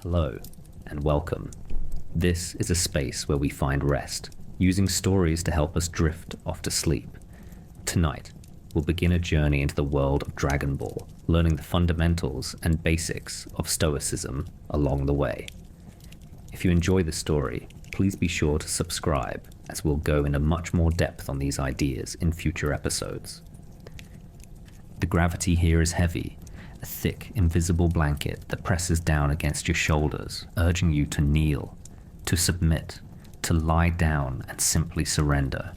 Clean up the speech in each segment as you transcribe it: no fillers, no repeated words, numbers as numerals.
Hello, and welcome. This is a space where we find rest, using stories to help us drift off to sleep. Tonight, we'll begin a journey into the world of Dragon Ball, learning the fundamentals and basics of Stoicism along the way. If you enjoy the story, please be sure to subscribe, as we'll go into much more depth on these ideas in future episodes. The gravity here is heavy, a thick, invisible blanket that presses down against your shoulders, urging you to kneel, to submit, to lie down and simply surrender.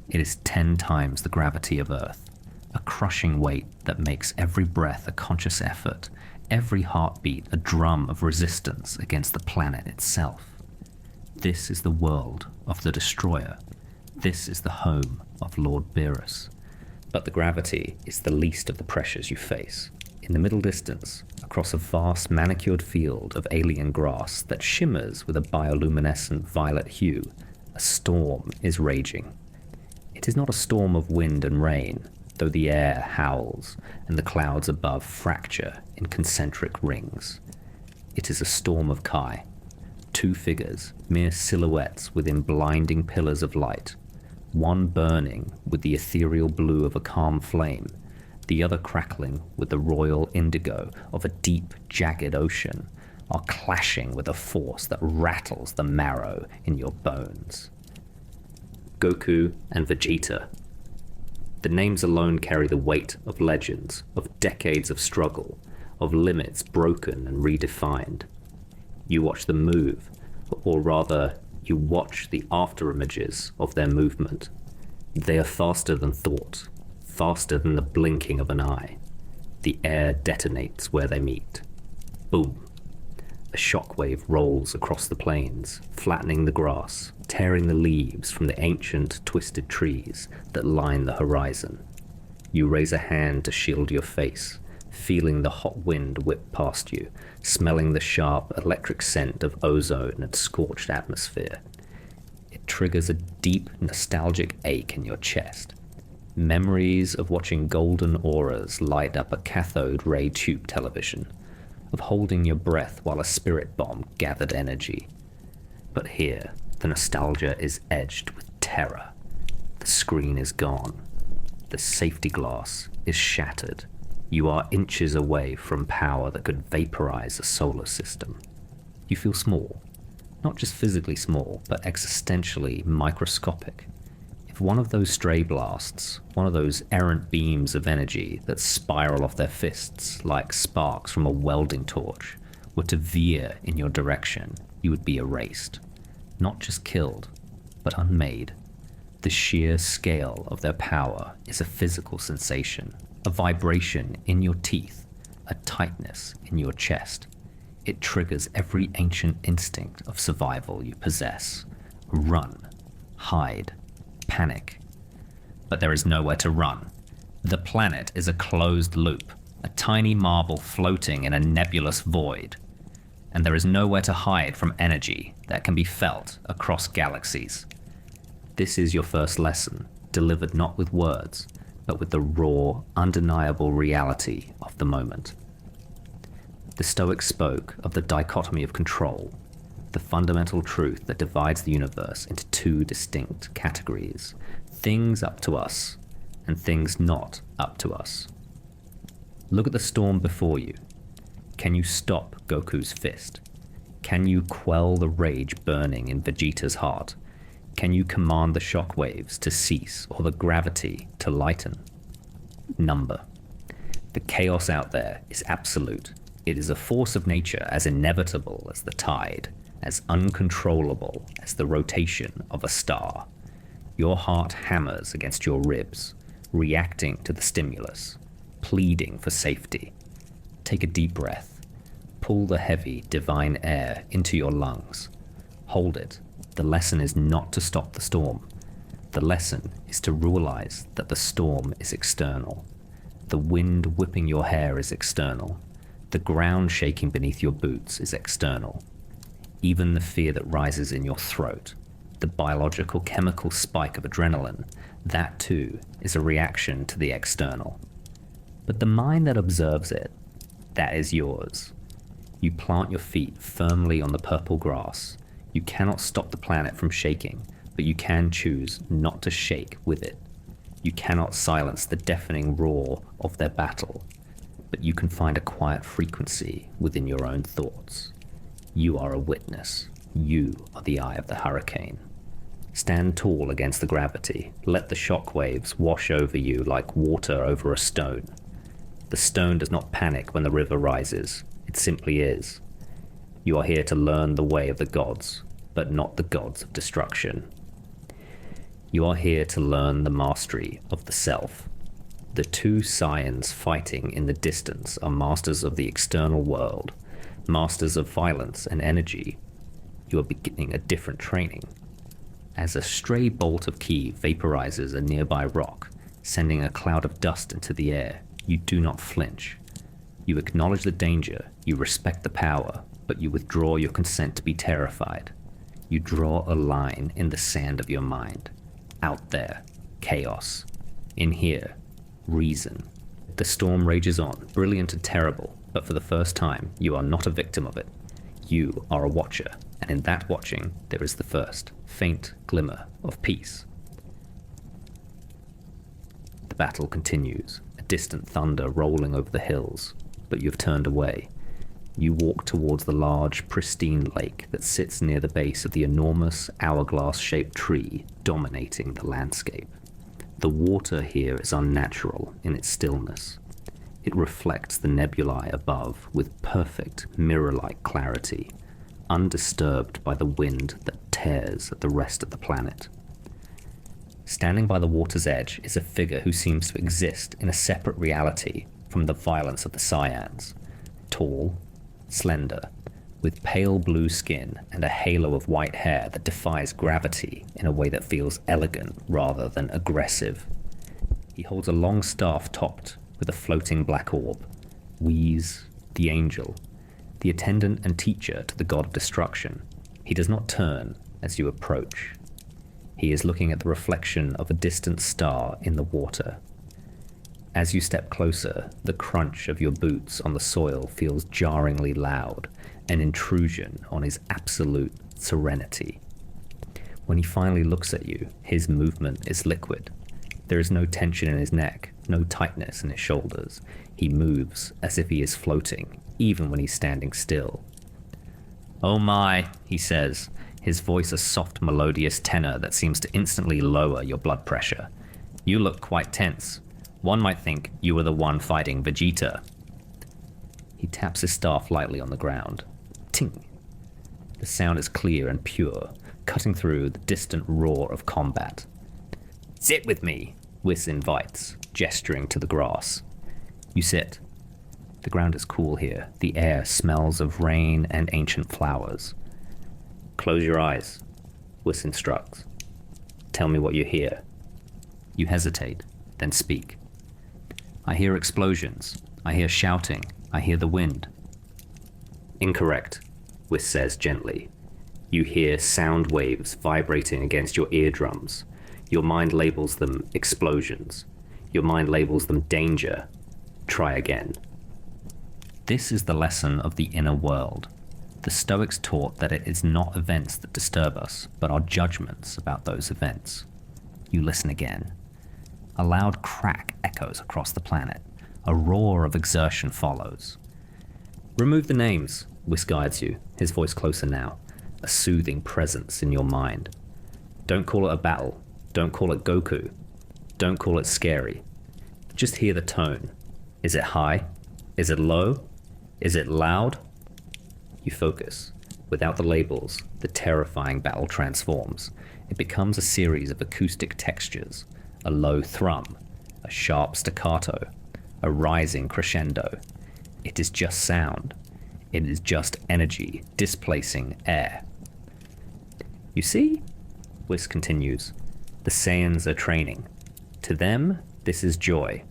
It is 10 times the gravity of Earth, a crushing weight that makes every breath a conscious effort, every heartbeat a drum of resistance against the planet itself. This is the world of the Destroyer. This is the home of Lord Beerus. But the gravity is the least of the pressures you face. In the middle distance, across a vast manicured field of alien grass that shimmers with a bioluminescent violet hue, a storm is raging. It is not a storm of wind and rain, though the air howls and the clouds above fracture in concentric rings. It is a storm of Kai. 2 figures, mere silhouettes within blinding pillars of light, one burning with the ethereal blue of a calm flame, the other crackling with the royal indigo of a deep, jagged ocean, are clashing with a force that rattles the marrow in your bones. Goku and Vegeta. The names alone carry the weight of legends, of decades of struggle, of limits broken and redefined. You watch them move, or rather, you watch the after-images of their movement. They are faster than thought, faster than the blinking of an eye. The air detonates where they meet. Boom. A shockwave rolls across the plains, flattening the grass, tearing the leaves from the ancient, twisted trees that line the horizon. You raise a hand to shield your face, feeling the hot wind whip past you, smelling the sharp electric scent of ozone and scorched atmosphere. It triggers a deep, nostalgic ache in your chest. Memories of watching golden auras light up a cathode ray tube television, of holding your breath while a spirit bomb gathered energy. But here, the nostalgia is edged with terror. The screen is gone. The safety glass is shattered. You are inches away from power that could vaporize a solar system. You feel small. Not just physically small, but existentially microscopic. If one of those stray blasts, one of those errant beams of energy that spiral off their fists like sparks from a welding torch, were to veer in your direction, you would be erased. Not just killed, but unmade. The sheer scale of their power is a physical sensation, a vibration in your teeth, a tightness in your chest. It triggers every ancient instinct of survival you possess. Run, hide, panic. But there is nowhere to run. The planet is a closed loop, a tiny marble floating in a nebulous void. And there is nowhere to hide from energy that can be felt across galaxies. This is your first lesson, delivered not with words, but with the raw, undeniable reality of the moment. The Stoics spoke of the dichotomy of control, the fundamental truth that divides the universe into 2 distinct categories, things up to us and things not up to us. Look at the storm before you. Can you stop Goku's fist? Can you quell the rage burning in Vegeta's heart? Can you command the shockwaves to cease or the gravity to lighten? Number. The chaos out there is absolute. It is a force of nature as inevitable as the tide, as uncontrollable as the rotation of a star. Your heart hammers against your ribs, reacting to the stimulus, pleading for safety. Take a deep breath. Pull the heavy, divine air into your lungs. Hold it. The lesson is not to stop the storm. The lesson is to realize that the storm is external. The wind whipping your hair is external. The ground shaking beneath your boots is external. Even the fear that rises in your throat, the biological chemical spike of adrenaline, that too is a reaction to the external. But the mind that observes it, that is yours. You plant your feet firmly on the purple grass. You cannot stop the planet from shaking, but you can choose not to shake with it. You cannot silence the deafening roar of their battle, but you can find a quiet frequency within your own thoughts. You are a witness. You are the eye of the hurricane. Stand tall against the gravity. Let the shockwaves wash over you like water over a stone. The stone does not panic when the river rises. It simply is. You are here to learn the way of the gods, but not the gods of destruction. You are here to learn the mastery of the self. The two Saiyans fighting in the distance are masters of the external world, masters of violence and energy. You are beginning a different training. As a stray bolt of ki vaporizes a nearby rock, sending a cloud of dust into the air, you do not flinch. You acknowledge the danger, you respect the power, but you withdraw your consent to be terrified. You draw a line in the sand of your mind. Out there, chaos. In here, reason. The storm rages on, brilliant and terrible, but for the first time, you are not a victim of it. You are a watcher, and in that watching, there is the first, faint glimmer of peace. The battle continues, a distant thunder rolling over the hills, but you have turned away. You walk towards the large, pristine lake that sits near the base of the enormous, hourglass-shaped tree dominating the landscape. The water here is unnatural in its stillness. It reflects the nebulae above with perfect, mirror-like clarity, undisturbed by the wind that tears at the rest of the planet. Standing by the water's edge is a figure who seems to exist in a separate reality from the violence of the Saiyans. Tall, slender, with pale blue skin and a halo of white hair that defies gravity in a way that feels elegant rather than aggressive. He holds a long staff topped with a floating black orb. Whis, the angel, the attendant and teacher to the god of destruction. He does not turn as you approach. He is looking at the reflection of a distant star in the water. As you step closer, the crunch of your boots on the soil feels jarringly loud, an intrusion on his absolute serenity. When he finally looks at you, his movement is liquid. There is no tension in his neck, no tightness in his shoulders. He moves as if he is floating, even when he's standing still. "Oh my," he says, his voice a soft melodious tenor that seems to instantly lower your blood pressure. "You look quite tense. One might think you were the one fighting Vegeta." He taps his staff lightly on the ground. Ting! The sound is clear and pure, cutting through the distant roar of combat. "Sit with me," Whis invites, gesturing to the grass. You sit. The ground is cool here. The air smells of rain and ancient flowers. "Close your eyes," Whis instructs. "Tell me what you hear." You hesitate, then speak. "I hear explosions. I hear shouting. I hear the wind." "Incorrect," Whis says gently. "You hear sound waves vibrating against your eardrums. Your mind labels them explosions. Your mind labels them danger. Try again." This is the lesson of the inner world. The Stoics taught that it is not events that disturb us, but our judgments about those events. You listen again. A loud crack echoes across the planet. A roar of exertion follows. "Remove the names," Whis guides you, his voice closer now, a soothing presence in your mind. "Don't call it a battle. Don't call it Goku. Don't call it scary. Just hear the tone. Is it high? Is it low? Is it loud?" You focus. Without the labels, the terrifying battle transforms. It becomes a series of acoustic textures, a low thrum, a sharp staccato, a rising crescendo. It is just sound. It is just energy displacing air. "You see?" Whis continues. "The Saiyans are training. To them, this is joy.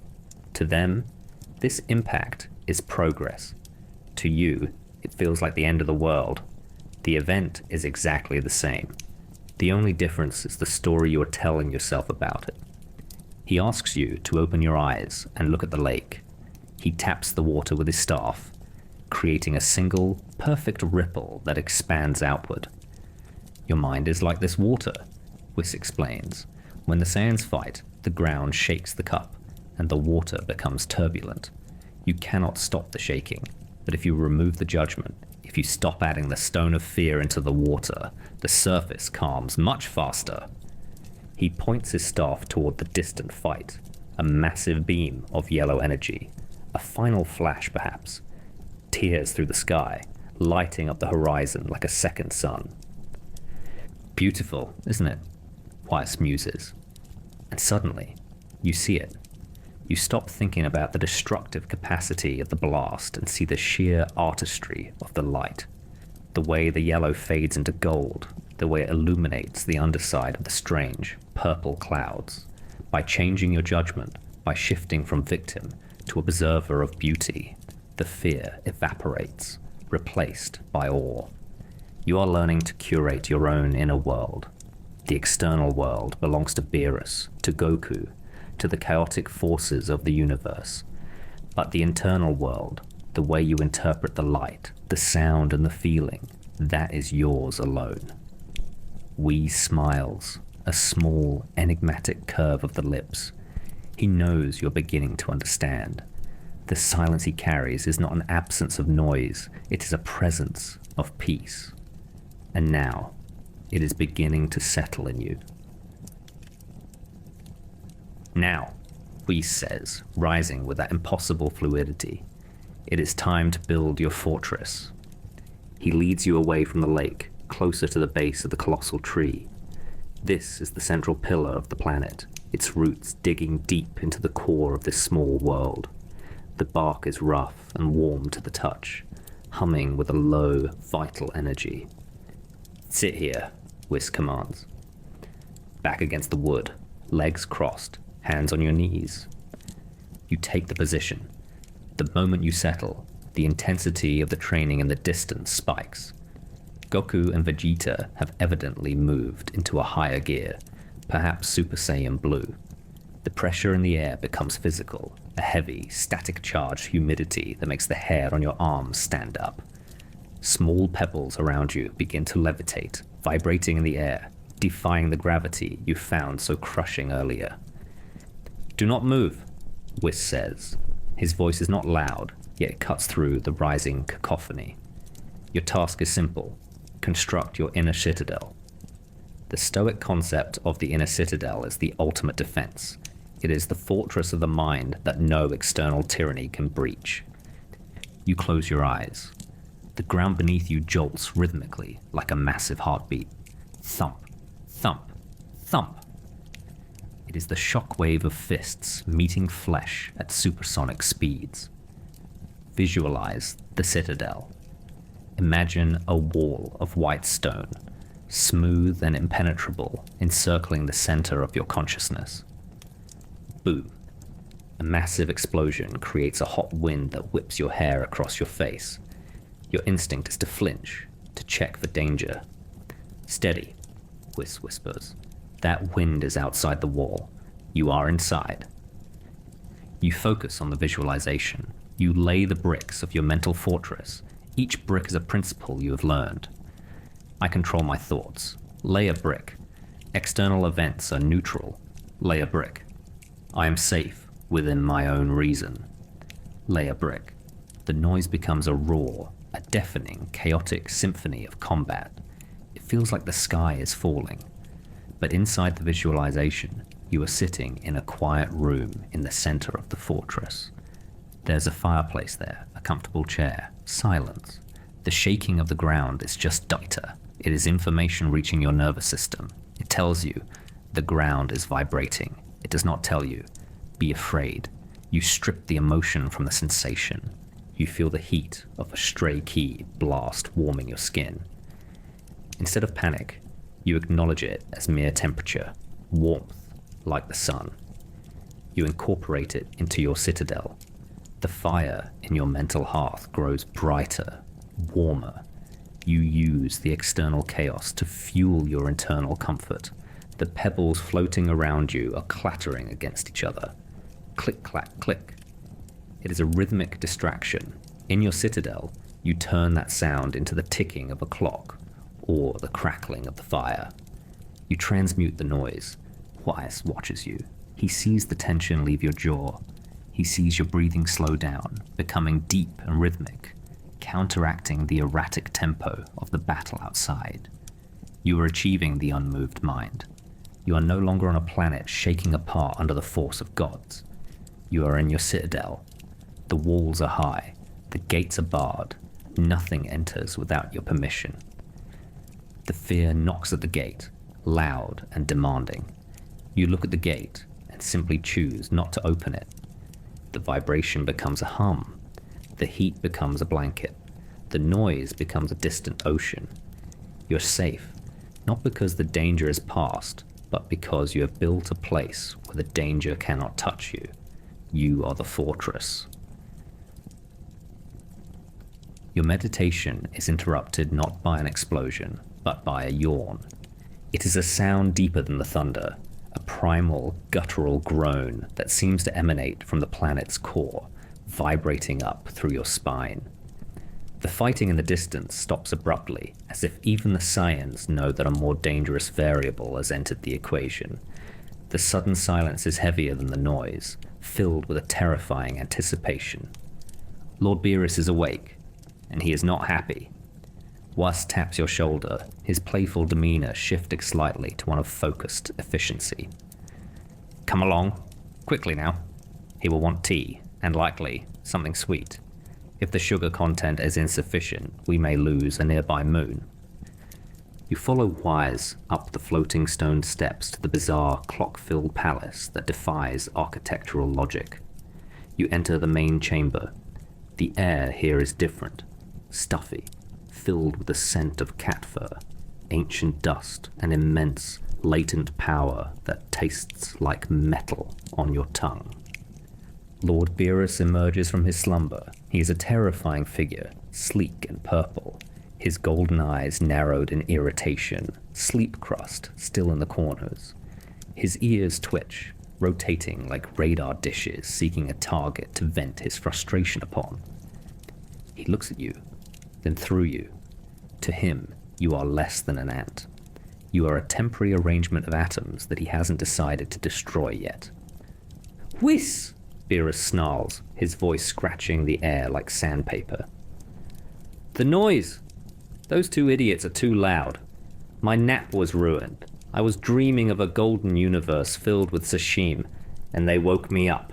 To them, this impact is progress. To you, it feels like the end of the world. The event is exactly the same. The only difference is the story you are telling yourself about it." He asks you to open your eyes and look at the lake. He taps the water with his staff. creating a single, perfect ripple that expands outward. Your mind is like this water, Whis explains. When the Saiyans fight, the ground shakes the cup, and the water becomes turbulent. You cannot stop the shaking, but if you remove the judgment, if you stop adding the stone of fear into the water, the surface calms much faster. He points his staff toward the distant fight, a massive beam of yellow energy, a final flash perhaps, tears through the sky, lighting up the horizon like a second sun. Beautiful, isn't it? Whis muses. And suddenly, you see it. You stop thinking about the destructive capacity of the blast and see the sheer artistry of the light. The way the yellow fades into gold, the way it illuminates the underside of the strange, purple clouds. By changing your judgment, by shifting from victim to observer of beauty, the fear evaporates, replaced by awe. You are learning to curate your own inner world. The external world belongs to Beerus, to Goku, to the chaotic forces of the universe. But the internal world, the way you interpret the light, the sound and the feeling, that is yours alone. Whis smiles, a small, enigmatic curve of the lips. He knows you're beginning to understand. The silence he carries is not an absence of noise, it is a presence of peace. And now, it is beginning to settle in you. Now, Whis says, rising with that impossible fluidity, it is time to build your fortress. He leads you away from the lake, closer to the base of the colossal tree. This is the central pillar of the planet, its roots digging deep into the core of this small world. The bark is rough and warm to the touch, humming with a low, vital energy. Sit here, Whis commands. Back against the wood, legs crossed, hands on your knees. You take the position. The moment you settle, the intensity of the training in the distance spikes. Goku and Vegeta have evidently moved into a higher gear, perhaps Super Saiyan Blue. The pressure in the air becomes physical, a heavy, static-charged humidity that makes the hair on your arms stand up. Small pebbles around you begin to levitate, vibrating in the air, defying the gravity you found so crushing earlier. Do not move, Whis says. His voice is not loud, yet it cuts through the rising cacophony. Your task is simple. Construct your inner citadel. The Stoic concept of the inner citadel is the ultimate defense. It is the fortress of the mind that no external tyranny can breach. You close your eyes. The ground beneath you jolts rhythmically like a massive heartbeat. Thump, thump, thump. It is the shockwave of fists meeting flesh at supersonic speeds. Visualize the citadel. Imagine a wall of white stone, smooth and impenetrable, encircling the center of your consciousness. Boom. A massive explosion creates a hot wind that whips your hair across your face. Your instinct is to flinch, to check for danger. Steady, Whis whispers. That wind is outside the wall. You are inside. You focus on the visualization. You lay the bricks of your mental fortress. Each brick is a principle you have learned. I control my thoughts. Lay a brick. External events are neutral. Lay a brick. I am safe within my own reason. Lay a brick. The noise becomes a roar, a deafening, chaotic symphony of combat. It feels like the sky is falling. But inside the visualization, you are sitting in a quiet room in the center of the fortress. There's a fireplace there, a comfortable chair, silence. The shaking of the ground is just data. It is information reaching your nervous system. It tells you the ground is vibrating. It does not tell you, be afraid. You strip the emotion from the sensation. You feel the heat of a stray key blast warming your skin. Instead of panic, you acknowledge it as mere temperature, warmth, like the sun. You incorporate it into your citadel. The fire in your mental hearth grows brighter, warmer. You use the external chaos to fuel your internal comfort. The pebbles floating around you are clattering against each other. Click, clack, click. It is a rhythmic distraction. In your citadel, You turn that sound into the ticking of a clock or the crackling of the fire. You transmute the noise. Whis watches you. He sees the tension leave your jaw. He sees your breathing slow down, becoming deep and rhythmic, counteracting the erratic tempo of the battle outside. You are achieving the unmoved mind. You are no longer on a planet shaking apart under the force of gods. You are in your citadel. The walls are high. The gates are barred. Nothing enters without your permission. The fear knocks at the gate, loud and demanding. You look at the gate and simply choose not to open it. The vibration becomes a hum. The heat becomes a blanket. The noise becomes a distant ocean. You're safe, not because the danger is past, but because you have built a place where the danger cannot touch you. You are the fortress. Your meditation is interrupted not by an explosion, but by a yawn. It is a sound deeper than the thunder, a primal, guttural groan that seems to emanate from the planet's core, vibrating up through your spine. The fighting in the distance stops abruptly, as if even the Saiyans know that a more dangerous variable has entered the equation. The sudden silence is heavier than the noise, filled with a terrifying anticipation. Lord Beerus is awake, and he is not happy. Whis taps your shoulder, his playful demeanor shifting slightly to one of focused efficiency. Come along, quickly now. He will want tea, and likely something sweet. If the sugar content is insufficient, we may lose a nearby moon. You follow Whis up the floating stone steps to the bizarre clock-filled palace that defies architectural logic. You enter the main chamber. The air here is different, stuffy, filled with the scent of cat fur, ancient dust, and immense, latent power that tastes like metal on your tongue. Lord Beerus emerges from his slumber. He is a terrifying figure, sleek and purple, his golden eyes narrowed in irritation, sleep crust still in the corners. His ears twitch, rotating like radar dishes seeking a target to vent his frustration upon. He looks at you, then through you. To him, you are less than an ant. You are a temporary arrangement of atoms that he hasn't decided to destroy yet. Whis! Beerus snarls, his voice scratching the air like sandpaper. The noise! Those two idiots are too loud. My nap was ruined. I was dreaming of a golden universe filled with sashimi, and they woke me up.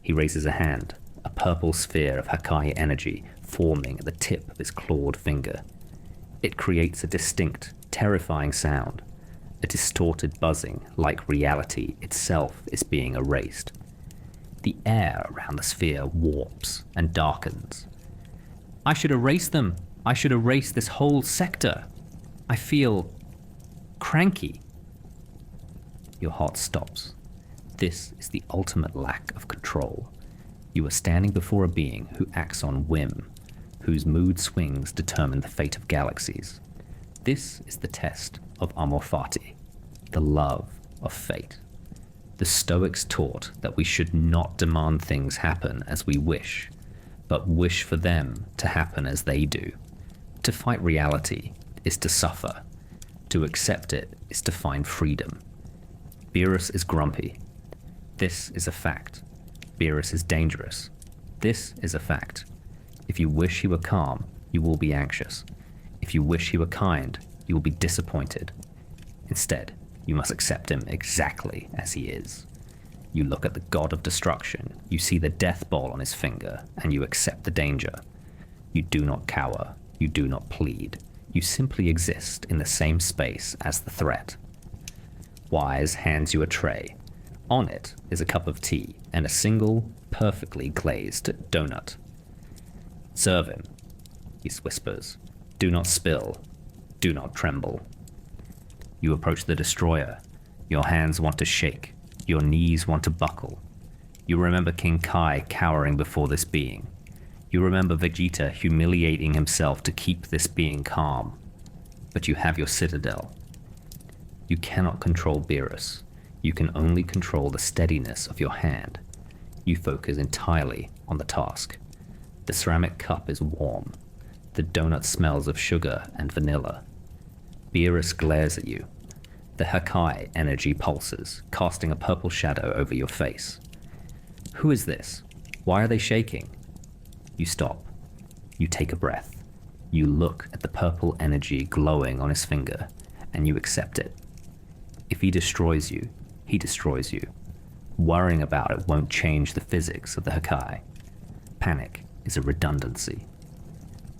He raises a hand, a purple sphere of Hakai energy forming at the tip of his clawed finger. It creates a distinct, terrifying sound, a distorted buzzing like reality itself is being erased. The air around the sphere warps and darkens. I should erase them. I should erase this whole sector. I feel cranky. Your heart stops. This is the ultimate lack of control. You are standing before a being who acts on whim, whose mood swings determine the fate of galaxies. This is the test of Amor Fati, the love of fate. The Stoics taught that we should not demand things happen as we wish, but wish for them to happen as they do. To fight reality is to suffer. To accept it is to find freedom. Beerus is grumpy. This is a fact. Beerus is dangerous. This is a fact. If you wish he were calm, you will be anxious. If you wish he were kind, you will be disappointed. Instead, you must accept him exactly as he is. You look at the god of destruction, you see the death ball on his finger, and you accept the danger. You do not cower, you do not plead. You simply exist in the same space as the threat. Whis hands you a tray. On it is a cup of tea and a single, perfectly glazed donut. Serve him, he whispers. Do not spill. Do not tremble. You approach the destroyer. Your hands want to shake. Your knees want to buckle. You remember King Kai cowering before this being. You remember Vegeta humiliating himself to keep this being calm. But you have your citadel. You cannot control Beerus. You can only control the steadiness of your hand. You focus entirely on the task. The ceramic cup is warm. The donut smells of sugar and vanilla. Beerus glares at you. The Hakai energy pulses, casting a purple shadow over your face. Who is this? Why are they shaking? You stop. You take a breath. You look at the purple energy glowing on his finger, and you accept it. If he destroys you, he destroys you. Worrying about it won't change the physics of the Hakai. Panic is a redundancy.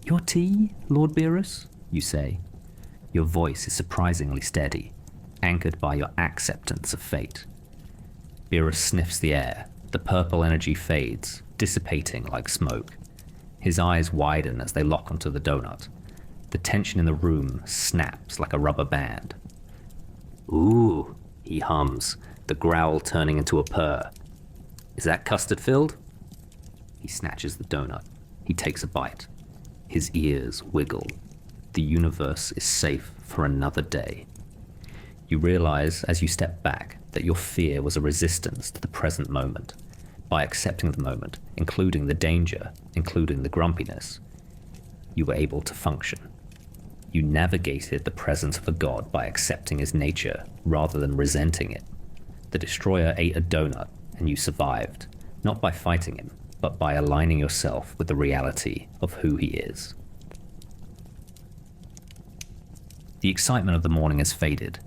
Your tea, Lord Beerus? You say. Your voice is surprisingly steady, anchored by your acceptance of fate. Beerus sniffs the air. The purple energy fades, dissipating like smoke. His eyes widen as they lock onto the donut. The tension in the room snaps like a rubber band. Ooh, he hums, the growl turning into a purr. Is that custard-filled? He snatches the donut. He takes a bite. His ears wiggle. The universe is safe for another day. You realize as you step back that your fear was a resistance to the present moment. By accepting the moment, including the danger, including the grumpiness, you were able to function. You navigated the presence of a god by accepting his nature rather than resenting it. The destroyer ate a donut and you survived, not by fighting him, but by aligning yourself with the reality of who he is. The excitement of the morning has faded.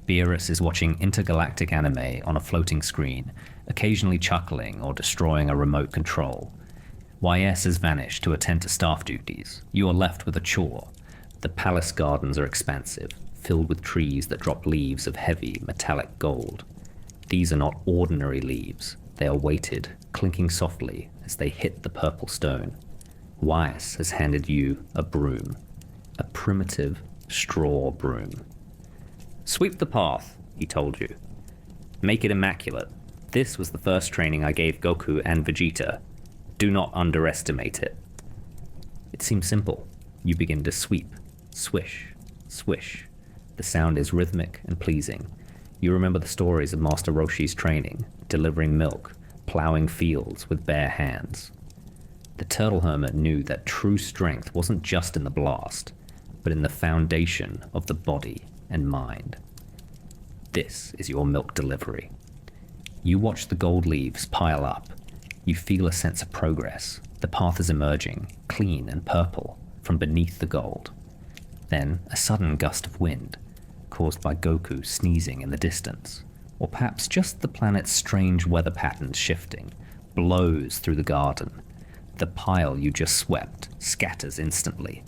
Beerus is watching intergalactic anime on a floating screen, occasionally chuckling or destroying a remote control. YS has vanished to attend to staff duties. You are left with a chore. The palace gardens are expansive, filled with trees that drop leaves of heavy, metallic gold. These are not ordinary leaves. They are weighted, clinking softly as they hit the purple stone. YS has handed you a broom, a primitive straw broom. Sweep the path, he told you. Make it immaculate. This was the first training I gave Goku and Vegeta. Do not underestimate it. It seems simple. You begin to sweep. Swish. Swish. The sound is rhythmic and pleasing. You remember the stories of Master Roshi's training, delivering milk, plowing fields with bare hands. The turtle hermit knew that true strength wasn't just in the blast, but in the foundation of the body and mind. This is your milk delivery. You watch the gold leaves pile up. You feel a sense of progress. The path is emerging, clean and purple, from beneath the gold. Then a sudden gust of wind, caused by Goku sneezing in the distance, or perhaps just the planet's strange weather patterns shifting, blows through the garden. The pile you just swept scatters instantly.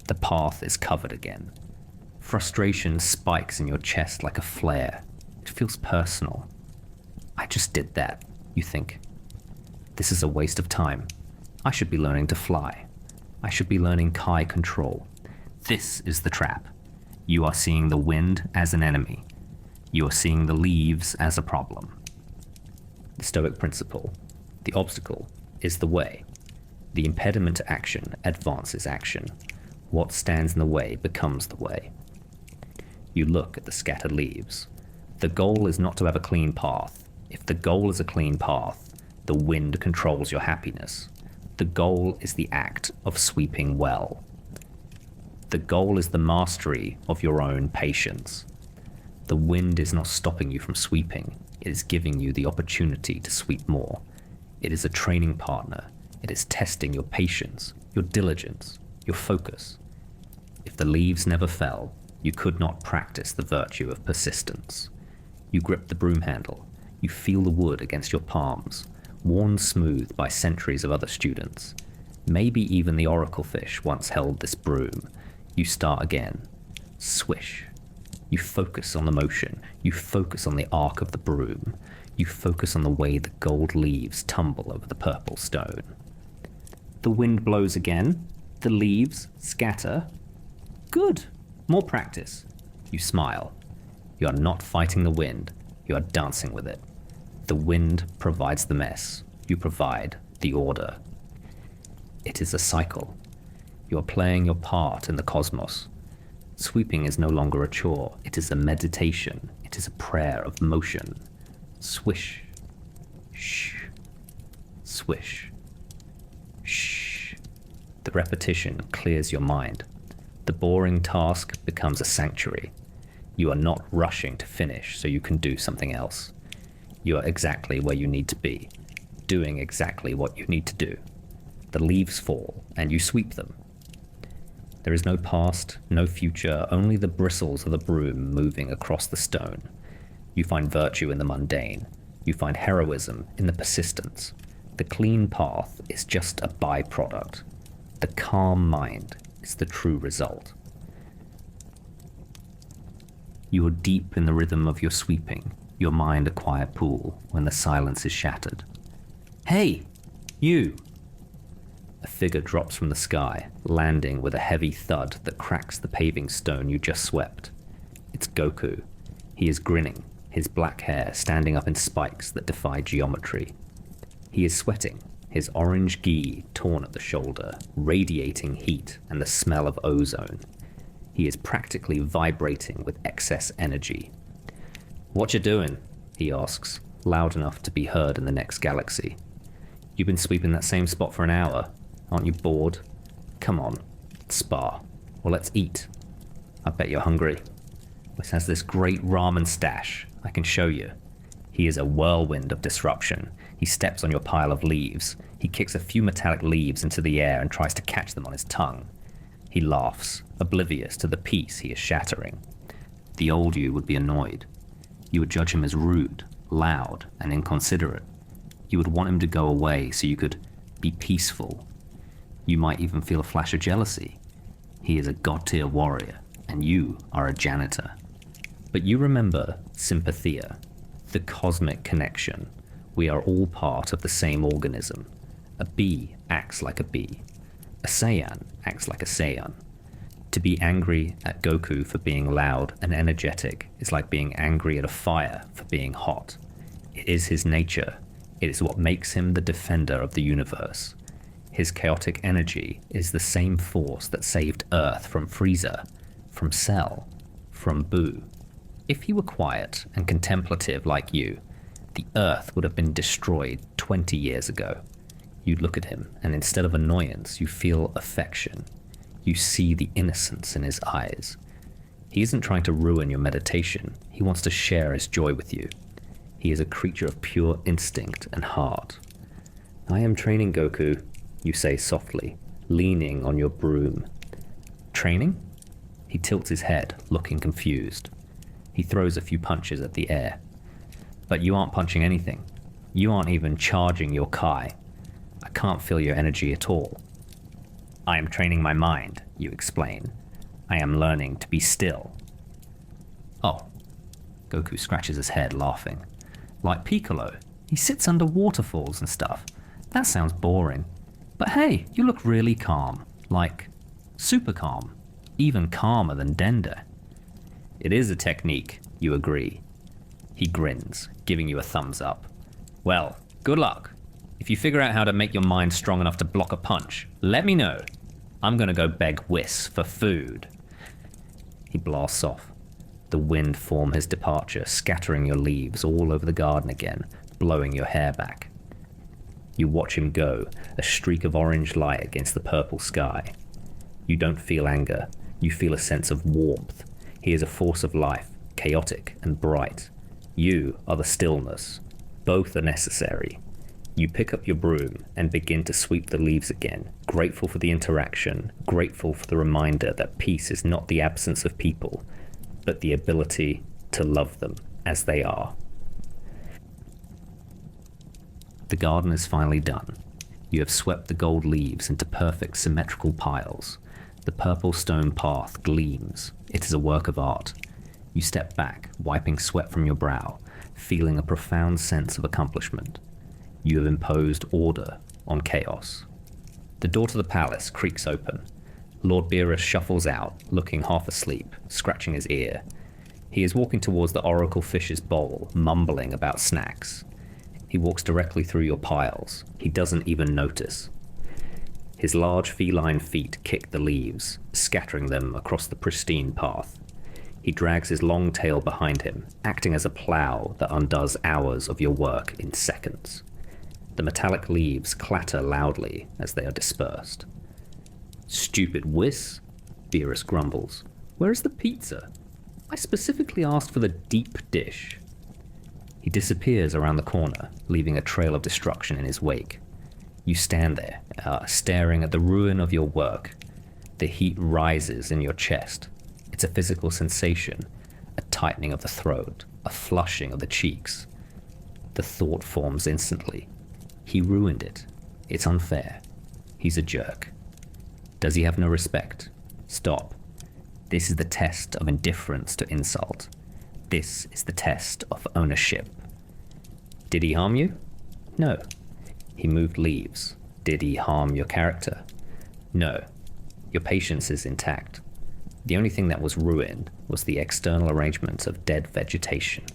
The path is covered again. Frustration spikes in your chest like a flare. It feels personal. I just did that, you think. This is a waste of time. I should be learning to fly. I should be learning Kai control. This is the trap. You are seeing the wind as an enemy. You are seeing the leaves as a problem. The Stoic principle. The obstacle is the way. The impediment to action advances action. What stands in the way becomes the way. You look at the scattered leaves. The goal is not to have a clean path. If the goal is a clean path, the wind controls your happiness. The goal is the act of sweeping well. The goal is the mastery of your own patience. The wind is not stopping you from sweeping. It is giving you the opportunity to sweep more. It is a training partner. It is testing your patience, your diligence, your focus. If the leaves never fell, you could not practice the virtue of persistence. You grip the broom handle. You feel the wood against your palms, worn smooth by centuries of other students. Maybe even the oracle fish once held this broom. You start again. Swish. You focus on the motion. You focus on the arc of the broom. You focus on the way the gold leaves tumble over the purple stone. The wind blows again. The leaves scatter. Good. More practice. You smile. You are not fighting the wind. You are dancing with it. The wind provides the mess. You provide the order. It is a cycle. You are playing your part in the cosmos. Sweeping is no longer a chore. It is a meditation. It is a prayer of motion. Swish. Shh. Swish. Shh. The repetition clears your mind. The boring task becomes a sanctuary. You are not rushing to finish so you can do something else. You are exactly where you need to be, doing exactly what you need to do. The leaves fall, and you sweep them. There is no past, no future, only the bristles of the broom moving across the stone. You find virtue in the mundane. You find heroism in the persistence. The clean path is just a byproduct. The calm mind is the true result. You are deep in the rhythm of your sweeping, your mind a quiet pool when the silence is shattered. Hey, you! A figure drops from the sky, landing with a heavy thud that cracks the paving stone you just swept. It's Goku. He is grinning, his black hair standing up in spikes that defy geometry. He is sweating, his orange gi torn at the shoulder, radiating heat and the smell of ozone. He is practically vibrating with excess energy. "What you doing?" he asks, loud enough to be heard in the next galaxy. "You've been sweeping that same spot for an hour. Aren't you bored? Come on, spar, or let's eat. I bet you're hungry. Whis has this great ramen stash. I can show you." He is a whirlwind of disruption. He steps on your pile of leaves. He kicks a few metallic leaves into the air and tries to catch them on his tongue. He laughs, oblivious to the peace he is shattering. The old you would be annoyed. You would judge him as rude, loud, and inconsiderate. You would want him to go away so you could be peaceful. You might even feel a flash of jealousy. He is a god-tier warrior, and you are a janitor. But you remember Sympatheia, the cosmic connection. We are all part of the same organism. A bee acts like a bee. A Saiyan acts like a Saiyan. To be angry at Goku for being loud and energetic is like being angry at a fire for being hot. It is his nature. It is what makes him the defender of the universe. His chaotic energy is the same force that saved Earth from Frieza, from Cell, from Boo. If he were quiet and contemplative like you, the Earth would have been destroyed 20 years ago. You'd look at him, and instead of annoyance, you feel affection. You see the innocence in his eyes. He isn't trying to ruin your meditation. He wants to share his joy with you. He is a creature of pure instinct and heart. "I am training, Goku," you say softly, leaning on your broom. "Training?" He tilts his head, looking confused. He throws a few punches at the air. "But you aren't punching anything. You aren't even charging your Kai. I can't feel your energy at all." "I am training my mind," you explain. "I am learning to be still." "Oh." Goku scratches his head, laughing. "Like Piccolo. He sits under waterfalls and stuff. That sounds boring. But hey, you look really calm. Like, super calm. Even calmer than Dender." "It is a technique," you agree. He grins, giving you a thumbs up. "Well, good luck. If you figure out how to make your mind strong enough to block a punch, let me know. I'm gonna go beg Whis for food." He blasts off. The wind forms his departure, scattering your leaves all over the garden again, blowing your hair back. You watch him go, a streak of orange light against the purple sky. You don't feel anger. You feel a sense of warmth. He is a force of life, chaotic and bright. You are the stillness. Both are necessary. You pick up your broom and begin to sweep the leaves again, grateful for the interaction, grateful for the reminder that peace is not the absence of people, but the ability to love them as they are. The garden is finally done. You have swept the gold leaves into perfect symmetrical piles. The purple stone path gleams. It is a work of art. You step back, wiping sweat from your brow, feeling a profound sense of accomplishment. You have imposed order on chaos. The door to the palace creaks open. Lord Beerus shuffles out, looking half asleep, scratching his ear. He is walking towards the oracle fish's bowl, mumbling about snacks. He walks directly through your piles. He doesn't even notice. His large feline feet kick the leaves, scattering them across the pristine path. He drags his long tail behind him, acting as a plow that undoes hours of your work in seconds. The metallic leaves clatter loudly as they are dispersed. Stupid Whis, Beerus grumbles. Where is the pizza? I specifically asked for the deep dish. He disappears around the corner, leaving a trail of destruction in his wake. You stand there, staring at the ruin of your work. The heat rises in your chest. It's a physical sensation, a tightening of the throat, a flushing of the cheeks. The thought forms instantly. He ruined it. It's unfair. He's a jerk. Does he have no respect? Stop. This is the test of indifference to insult. This is the test of ownership. Did he harm you? No. He moved leaves. Did he harm your character? No. Your patience is intact. The only thing that was ruined was the external arrangements of dead vegetation.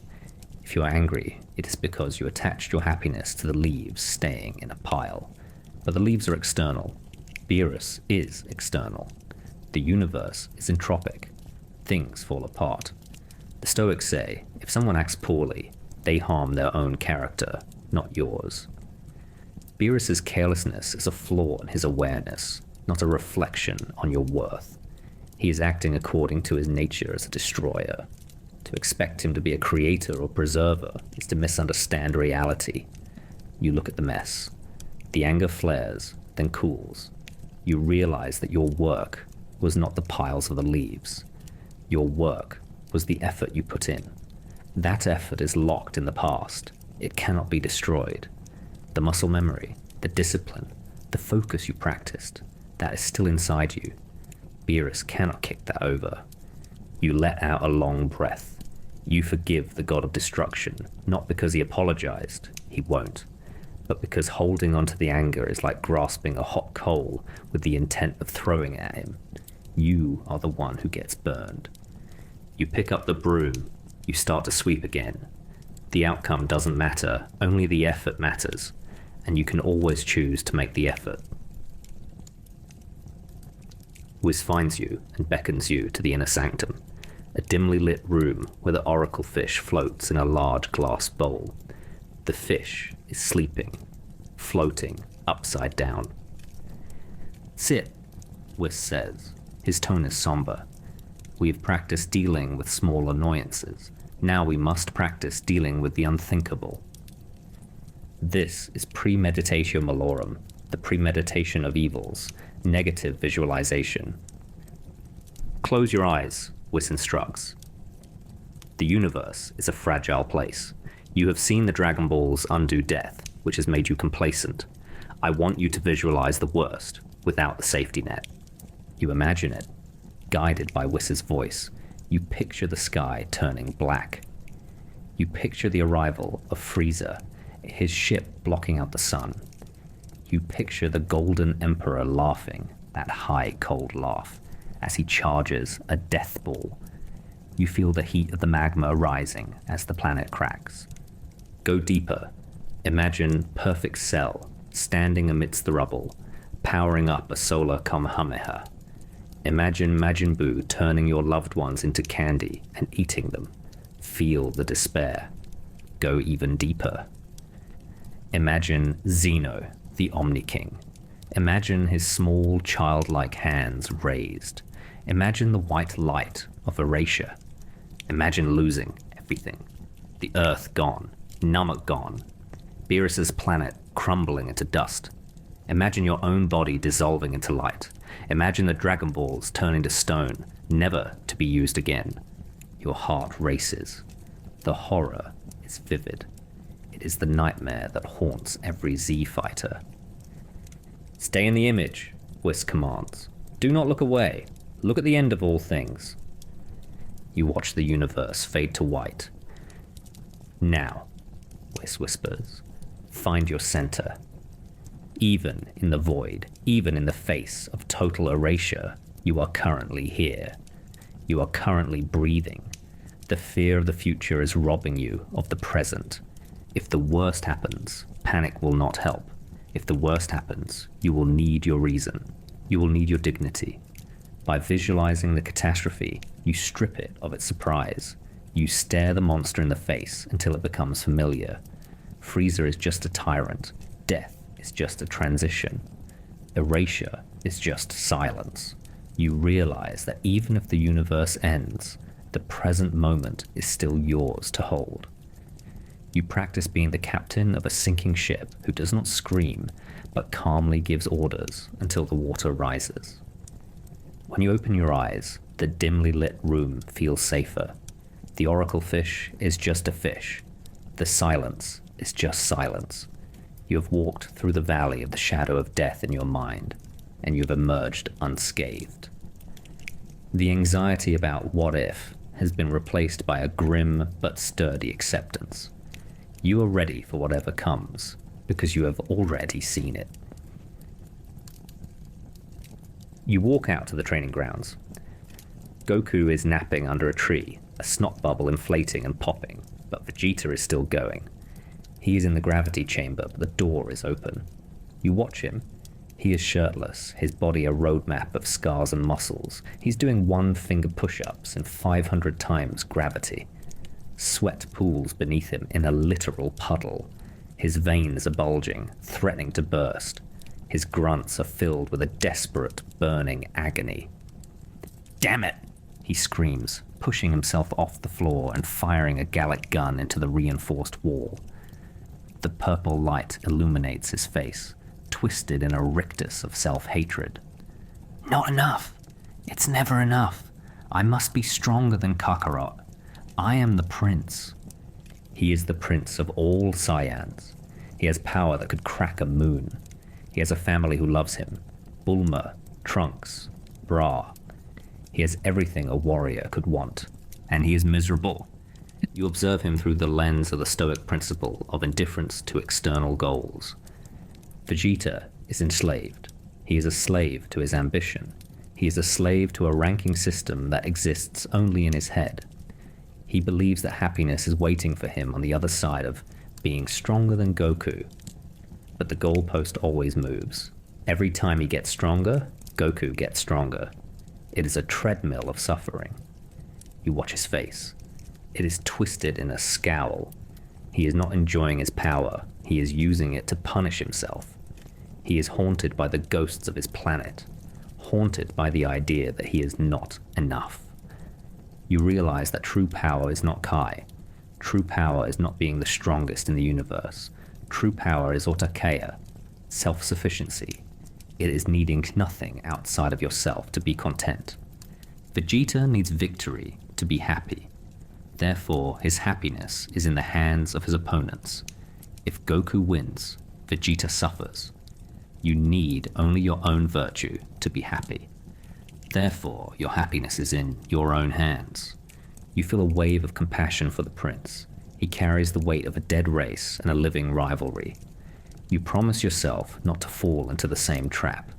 If you are angry, it is because you attached your happiness to the leaves staying in a pile. But the leaves are external. Beerus is external. The universe is entropic. Things fall apart. The Stoics say, if someone acts poorly, they harm their own character, not yours. Beerus's carelessness is a flaw in his awareness, not a reflection on your worth. He is acting according to his nature as a destroyer. To expect him to be a creator or preserver is to misunderstand reality. You look at the mess. The anger flares, then cools. You realize that your work was not the piles of the leaves. Your work was the effort you put in. That effort is locked in the past. It cannot be destroyed. The muscle memory, the discipline, the focus you practiced, that is still inside you. Beerus cannot kick that over. You let out a long breath. You forgive the god of destruction, not because he apologized, he won't, but because holding onto the anger is like grasping a hot coal with the intent of throwing it at him. You are the one who gets burned. You pick up the broom, you start to sweep again. The outcome doesn't matter, only the effort matters, and you can always choose to make the effort. Whis finds you and beckons you to the inner sanctum, a dimly lit room where the oracle fish floats in a large glass bowl. The fish is sleeping, floating upside down. Sit, Whis says. His tone is somber. We have practiced dealing with small annoyances. Now we must practice dealing with the unthinkable. This is Premeditation Malorum, the premeditation of evils, negative visualization. Close your eyes, Whis instructs. The universe is a fragile place. You have seen the Dragon Balls undo death, which has made you complacent. I want you to visualize the worst, without the safety net. You imagine it. Guided by Whis's voice, you picture the sky turning black. You picture the arrival of Frieza, his ship blocking out the sun. You picture the Golden Emperor laughing, that high, cold laugh, as he charges a death ball. You feel the heat of the magma rising as the planet cracks. Go deeper. Imagine Perfect Cell standing amidst the rubble, powering up a solar Kamehameha. Imagine Majin Buu turning your loved ones into candy and eating them. Feel the despair. Go even deeper. Imagine Zeno, the Omni King. Imagine his small childlike hands raised. Imagine the white light of erasure. Imagine losing everything. The Earth gone, Namek gone, Beerus's planet crumbling into dust. Imagine your own body dissolving into light. Imagine the Dragon Balls turning to stone, never to be used again. Your heart races. The horror is vivid. It is the nightmare that haunts every Z fighter. Stay in the image, Whis commands. Do not look away. Look at the end of all things. You watch the universe fade to white. Now, Whis whispers, find your center. Even in the void, even in the face of total erasure, you are currently here. You are currently breathing. The fear of the future is robbing you of the present. If the worst happens, panic will not help. If the worst happens, you will need your reason. You will need your dignity. By visualizing the catastrophe, you strip it of its surprise. You stare the monster in the face until it becomes familiar. Frieza is just a tyrant. Death is just a transition. Erasure is just silence. You realize that even if the universe ends, the present moment is still yours to hold. You practice being the captain of a sinking ship who does not scream, but calmly gives orders until the water rises. When you open your eyes, the dimly lit room feels safer. The oracle fish is just a fish. The silence is just silence. You have walked through the valley of the shadow of death in your mind, and you have emerged unscathed. The anxiety about what if has been replaced by a grim but sturdy acceptance. You are ready for whatever comes, because you have already seen it. You walk out to the training grounds. Goku is napping under a tree, a snot bubble inflating and popping, but Vegeta is still going. He is in the gravity chamber, but the door is open. You watch him. He is shirtless, his body a roadmap of scars and muscles. He's doing one-finger push-ups and 500 times gravity. Sweat pools beneath him in a literal puddle. His veins are bulging, threatening to burst. His grunts are filled with a desperate, burning agony. "Damn it!" he screams, pushing himself off the floor and firing a Gallic gun into the reinforced wall. The purple light illuminates his face, twisted in a rictus of self-hatred. "Not enough. It's never enough. I must be stronger than Kakarot. I am the prince." He is the prince of all Saiyans. He has power that could crack a moon. He has a family who loves him. Bulma, Trunks, Bra. He has everything a warrior could want. And he is miserable. You observe him through the lens of the Stoic principle of indifference to external goals. Vegeta is enslaved. He is a slave to his ambition. He is a slave to a ranking system that exists only in his head. He believes that happiness is waiting for him on the other side of being stronger than Goku. But the goalpost always moves. Every time he gets stronger, Goku gets stronger. It is a treadmill of suffering. You watch his face. It is twisted in a scowl. He is not enjoying his power. He is using it to punish himself. He is haunted by the ghosts of his planet, haunted by the idea that he is not enough. You realize that true power is not Kai. True power is not being the strongest in the universe. True power is Autarkeia, self-sufficiency. It is needing nothing outside of yourself to be content. Vegeta needs victory to be happy. Therefore, his happiness is in the hands of his opponents. If Goku wins, Vegeta suffers. You need only your own virtue to be happy. Therefore, your happiness is in your own hands. You feel a wave of compassion for the prince. He carries the weight of a dead race and a living rivalry. You promise yourself not to fall into the same trap.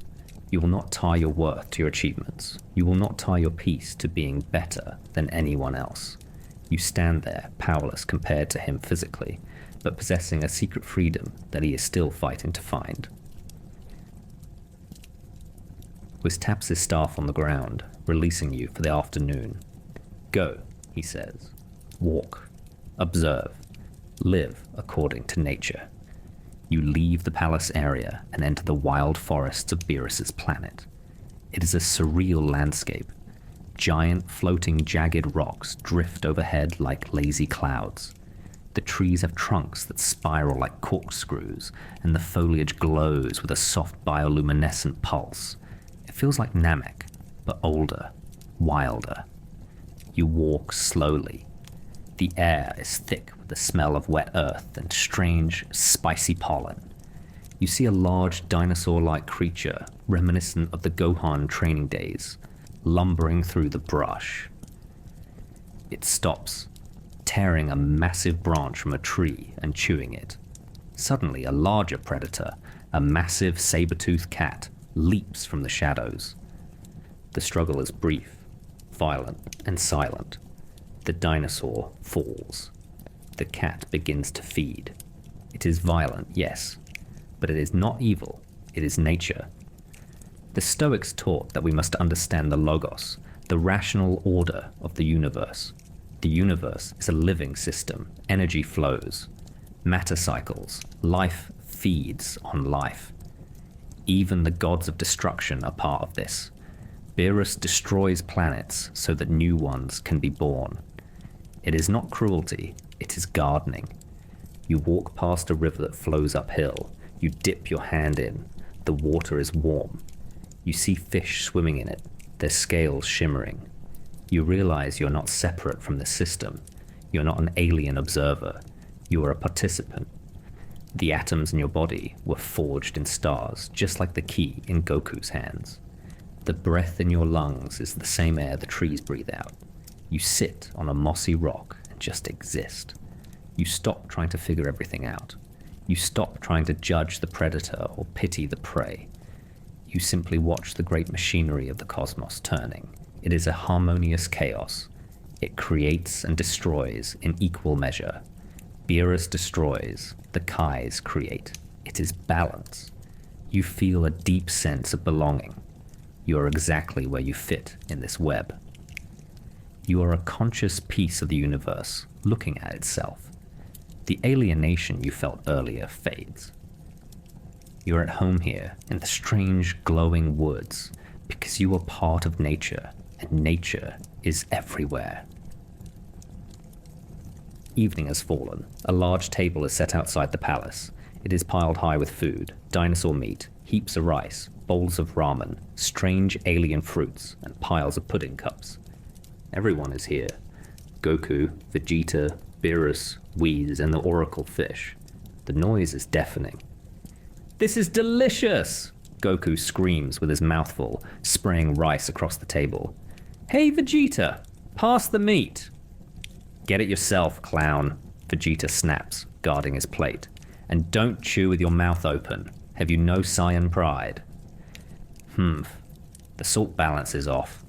You will not tie your worth to your achievements. You will not tie your peace to being better than anyone else. You stand there, powerless compared to him physically, but possessing a secret freedom that he is still fighting to find. Whis taps his staff on the ground, releasing you for the afternoon. "Go," he says. "Walk. Observe. Live according to nature." You leave the palace area and enter the wild forests of Beerus's planet. It is a surreal landscape. Giant, floating, jagged rocks drift overhead like lazy clouds. The trees have trunks that spiral like corkscrews, and the foliage glows with a soft bioluminescent pulse. It feels like Namek, but older, wilder. You walk slowly. The air is thick with the smell of wet earth and strange, spicy pollen. You see a large dinosaur-like creature, reminiscent of the Gohan training days, lumbering through the brush. It stops, tearing a massive branch from a tree and chewing it. Suddenly, a larger predator, a massive saber-toothed cat, leaps from the shadows. The struggle is brief, violent, and silent. The dinosaur falls. The cat begins to feed. It is violent, yes, but it is not evil, it is nature. The Stoics taught that we must understand the logos, the rational order of the universe. The universe is a living system. Energy flows. Matter cycles. Life feeds on life. Even the gods of destruction are part of this. Beerus destroys planets so that new ones can be born. It is not cruelty, it is gardening. You walk past a river that flows uphill. You dip your hand in. The water is warm. You see fish swimming in it, their scales shimmering. You realize you're not separate from the system. You're not an alien observer. You are a participant. The atoms in your body were forged in stars, just like the key in Goku's hands. The breath in your lungs is the same air the trees breathe out. You sit on a mossy rock and just exist. You stop trying to figure everything out. You stop trying to judge the predator or pity the prey. You simply watch the great machinery of the cosmos turning. It is a harmonious chaos. It creates and destroys in equal measure. Beerus destroys, the Kais create. It is balance. You feel a deep sense of belonging. You are exactly where you fit in this web. You are a conscious piece of the universe, looking at itself. The alienation you felt earlier fades. You're at home here in the strange glowing woods because you are part of nature, and nature is everywhere. Evening has fallen. A large table is set outside the palace. It is piled high with food, dinosaur meat, heaps of rice, bowls of ramen, strange alien fruits, and piles of pudding cups. Everyone is here. Goku, Vegeta, Beerus, Whis, and the oracle fish. The noise is deafening. "This is delicious!" Goku screams with his mouth full, spraying rice across the table. "Hey Vegeta, pass the meat!" "Get it yourself, clown," Vegeta snaps, guarding his plate. "And don't chew with your mouth open. Have you no Saiyan pride?" The salt balance is off,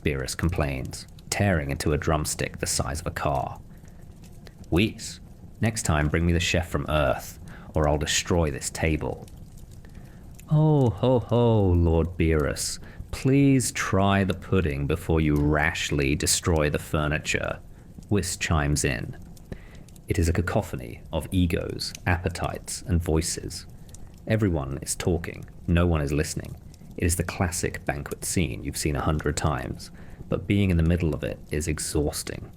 Beerus complains, tearing into a drumstick the size of a car. "Whis, next time bring me the chef from Earth, or I'll destroy this table." "Oh ho ho, Lord Beerus, please try the pudding before you rashly destroy the furniture," Whis chimes in. It is a cacophony of egos, appetites, and voices. Everyone is talking, no one is listening. It is the classic banquet scene you've seen 100 times, but being in the middle of it is exhausting.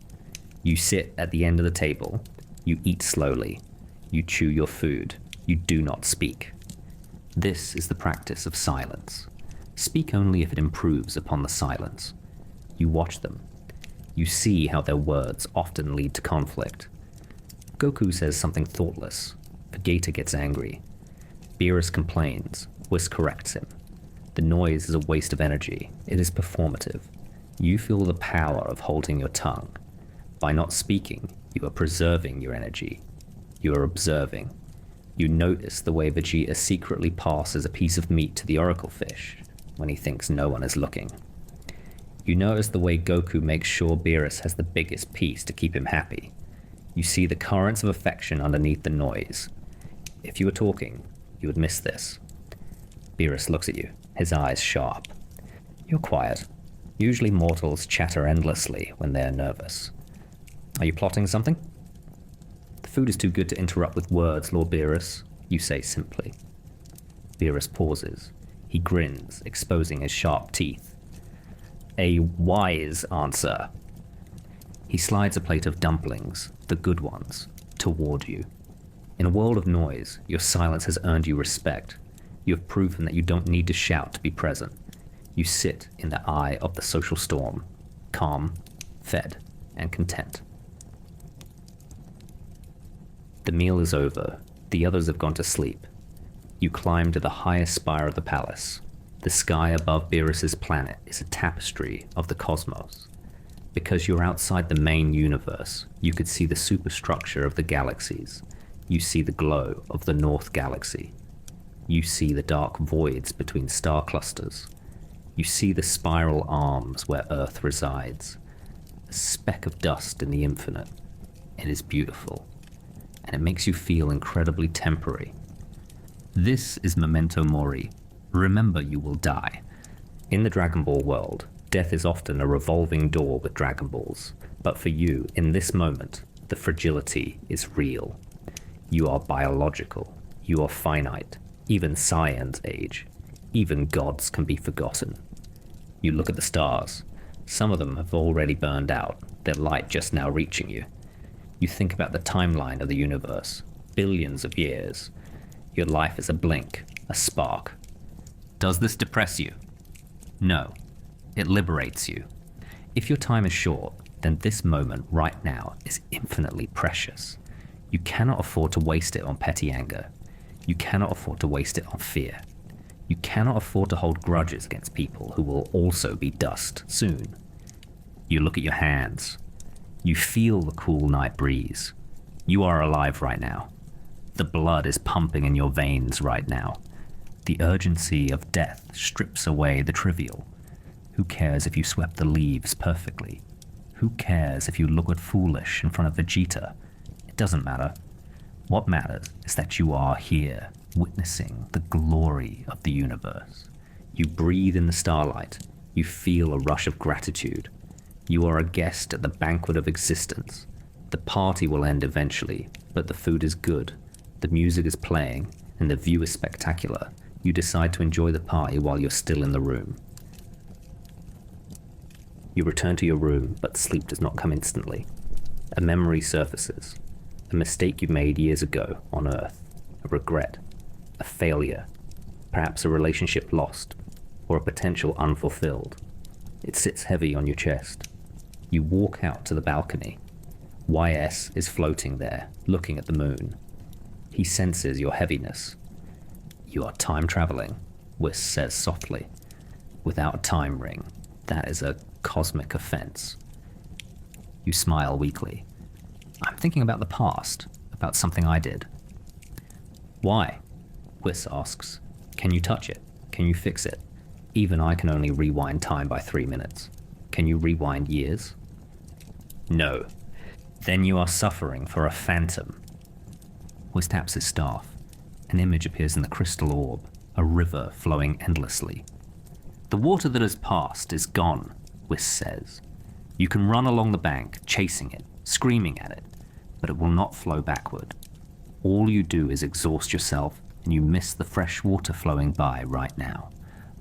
You sit at the end of the table, you eat slowly, you chew your food, you do not speak. This is the practice of silence. Speak only if it improves upon the silence. You watch them. You see how their words often lead to conflict. Goku says something thoughtless. Vegeta gets angry. Beerus complains. Whis corrects him. The noise is a waste of energy. It is performative. You feel the power of holding your tongue. By not speaking, you are preserving your energy. You are observing. You notice the way Vegeta secretly passes a piece of meat to the oracle fish when he thinks no one is looking. You notice the way Goku makes sure Beerus has the biggest piece to keep him happy. You see the currents of affection underneath the noise. If you were talking, you would miss this. Beerus looks at you, his eyes sharp. You're quiet. Usually mortals chatter endlessly when they are nervous. Are you plotting something? The food is too good to interrupt with words, Lord Beerus, you say simply. Beerus pauses. He grins, exposing his sharp teeth. A wise answer. He slides a plate of dumplings, the good ones, toward you. In a world of noise, your silence has earned you respect. You have proven that you don't need to shout to be present. You sit in the eye of the social storm, calm, fed, and content. The meal is over. The others have gone to sleep. You climb to the highest spire of the palace. The sky above Beerus's planet is a tapestry of the cosmos. Because you're outside the main universe, you could see the superstructure of the galaxies. You see the glow of the North Galaxy. You see the dark voids between star clusters. You see the spiral arms where Earth resides. A speck of dust in the infinite. It is beautiful, and it makes you feel incredibly temporary. This is Memento Mori. Remember you will die. In the Dragon Ball world, death is often a revolving door with Dragon Balls, but for you, in this moment, the fragility is real. You are biological. You are finite. Even Saiyans age. Even gods can be forgotten. You look at the stars. Some of them have already burned out, their light just now reaching you. You think about the timeline of the universe, billions of years. Your life is a blink, a spark. Does this depress you? No. It liberates you. If your time is short, then this moment right now is infinitely precious. You cannot afford to waste it on petty anger. You cannot afford to waste it on fear. You cannot afford to hold grudges against people who will also be dust soon. You look at your hands. You feel the cool night breeze. You are alive right now. The blood is pumping in your veins right now. The urgency of death strips away the trivial. Who cares if you swept the leaves perfectly? Who cares if you looked foolish in front of Vegeta? It doesn't matter. What matters is that you are here, witnessing the glory of the universe. You breathe in the starlight. You feel a rush of gratitude. You are a guest at the banquet of existence. The party will end eventually, but the food is good, the music is playing, and the view is spectacular. You decide to enjoy the party while you're still in the room. You return to your room, but sleep does not come instantly. A memory surfaces. A mistake you made years ago on Earth. A regret. A failure. Perhaps a relationship lost, or a potential unfulfilled. It sits heavy on your chest. You walk out to the balcony. YS is floating there, looking at the moon. He senses your heaviness. You are time traveling, Whis says softly. Without a time ring, that is a cosmic offense. You smile weakly. I'm thinking about the past, about something I did. Why? Whis asks. Can you touch it? Can you fix it? Even I can only rewind time by 3 minutes. Can you rewind years? No. Then you are suffering for a phantom. Whis taps his staff. An image appears in the crystal orb, a river flowing endlessly. The water that has passed is gone, Whis says. You can run along the bank, chasing it, screaming at it, but it will not flow backward. All you do is exhaust yourself, and you miss the fresh water flowing by right now.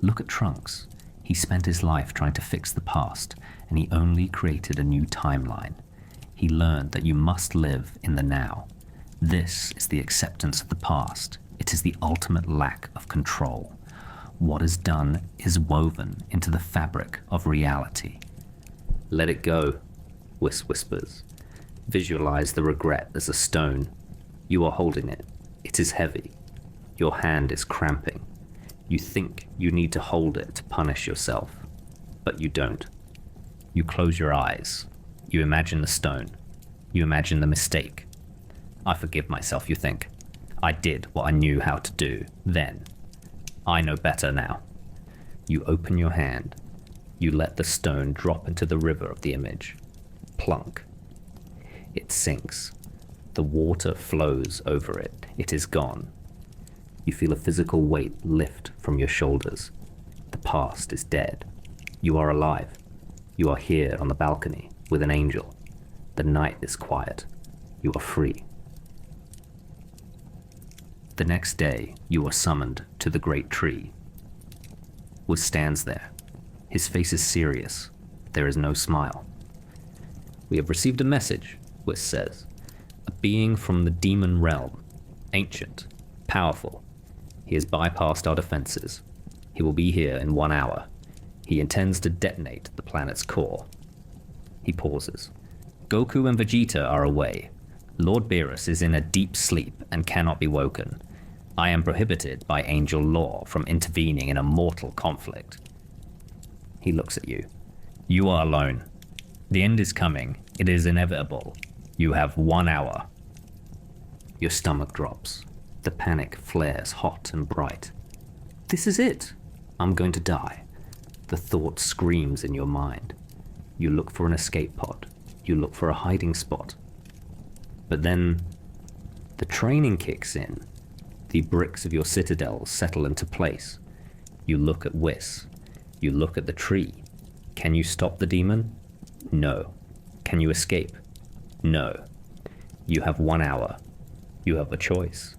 Look at Trunks. He spent his life trying to fix the past, and he only created a new timeline. He learned that you must live in the now. This is the acceptance of the past. It is the ultimate lack of control. What is done is woven into the fabric of reality. Let it go, Whis whispers. Visualize the regret as a stone. You are holding it. It is heavy. Your hand is cramping. You think you need to hold it to punish yourself, but you don't. You close your eyes. You imagine the stone. You imagine the mistake. I forgive myself, you think. I did what I knew how to do then. I know better now. You open your hand. You let the stone drop into the river of the image. Plunk. It sinks. The water flows over it. It is gone. You feel a physical weight lift from your shoulders. The past is dead. You are alive. You are here on the balcony with an angel. The night is quiet. You are free. The next day, you are summoned to the great tree. Whis stands there. His face is serious. There is no smile. We have received a message, Whis says. A being from the demon realm. Ancient. Powerful. He has bypassed our defenses. He will be here in 1 hour. He intends to detonate the planet's core. He pauses. Goku and Vegeta are away. Lord Beerus is in a deep sleep and cannot be woken. I am prohibited by angel law from intervening in a mortal conflict. He looks at you. You are alone. The end is coming. It is inevitable. You have 1 hour. Your stomach drops. The panic flares hot and bright. This is it. I'm going to die. The thought screams in your mind. You look for an escape pod. You look for a hiding spot. But then the training kicks in. The bricks of your citadel settle into place. You look at Whis. You look at the tree. Can you stop the demon? No. Can you escape? No. You have 1 hour. You have a choice.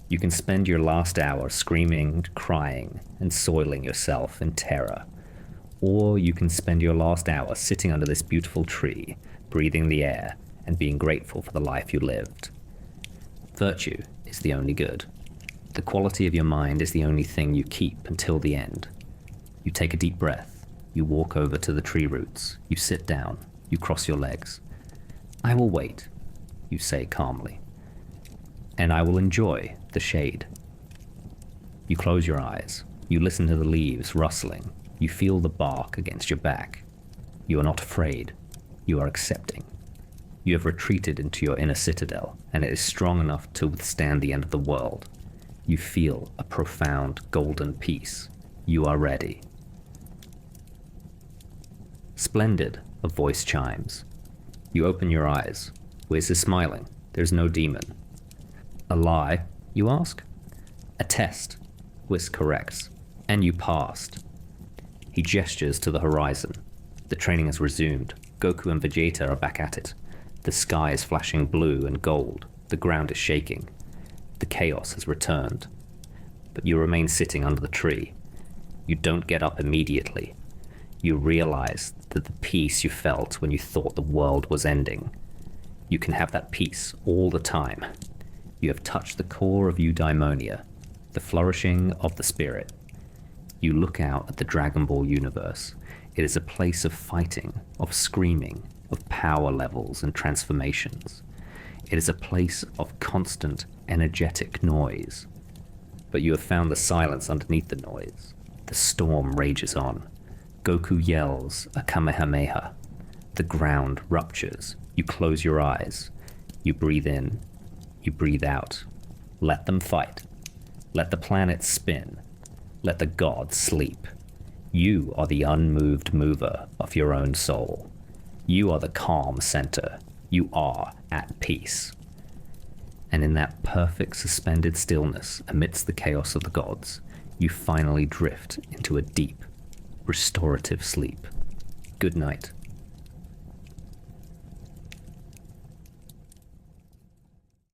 You can spend your last hour screaming, crying, and soiling yourself in terror. Or you can spend your last hour sitting under this beautiful tree, breathing the air, and being grateful for the life you lived. Virtue is the only good. The quality of your mind is the only thing you keep until the end. You take a deep breath. You walk over to the tree roots. You sit down. You cross your legs. "I will wait," you say calmly, "and I will enjoy the shade." You close your eyes. You listen to the leaves rustling. You feel the bark against your back. You are not afraid. You are accepting. You have retreated into your inner citadel, and it is strong enough to withstand the end of the world. You feel a profound golden peace. You are ready. "Splendid," a voice chimes. You open your eyes. Whis is smiling. There's no demon. "A lie?" you ask. "A test," Whis corrects. "And you passed." He gestures to the horizon. The training has resumed. Goku and Vegeta are back at it. The sky is flashing blue and gold. The ground is shaking. The chaos has returned. But you remain sitting under the tree. You don't get up immediately. You realize that the peace you felt when you thought the world was ending, you can have that peace all the time. You have touched the core of eudaimonia, the flourishing of the spirit. You look out at the Dragon Ball universe. It is a place of fighting, of screaming, of power levels and transformations. It is a place of constant, energetic noise. But you have found the silence underneath the noise. The storm rages on. Goku yells a Kamehameha. The ground ruptures. You close your eyes. You breathe in. You breathe out. Let them fight. Let the planets spin. Let the gods sleep. You are the unmoved mover of your own soul. You are the calm center. You are at peace. And in that perfect suspended stillness amidst the chaos of the gods, you finally drift into a deep, restorative sleep. Good night.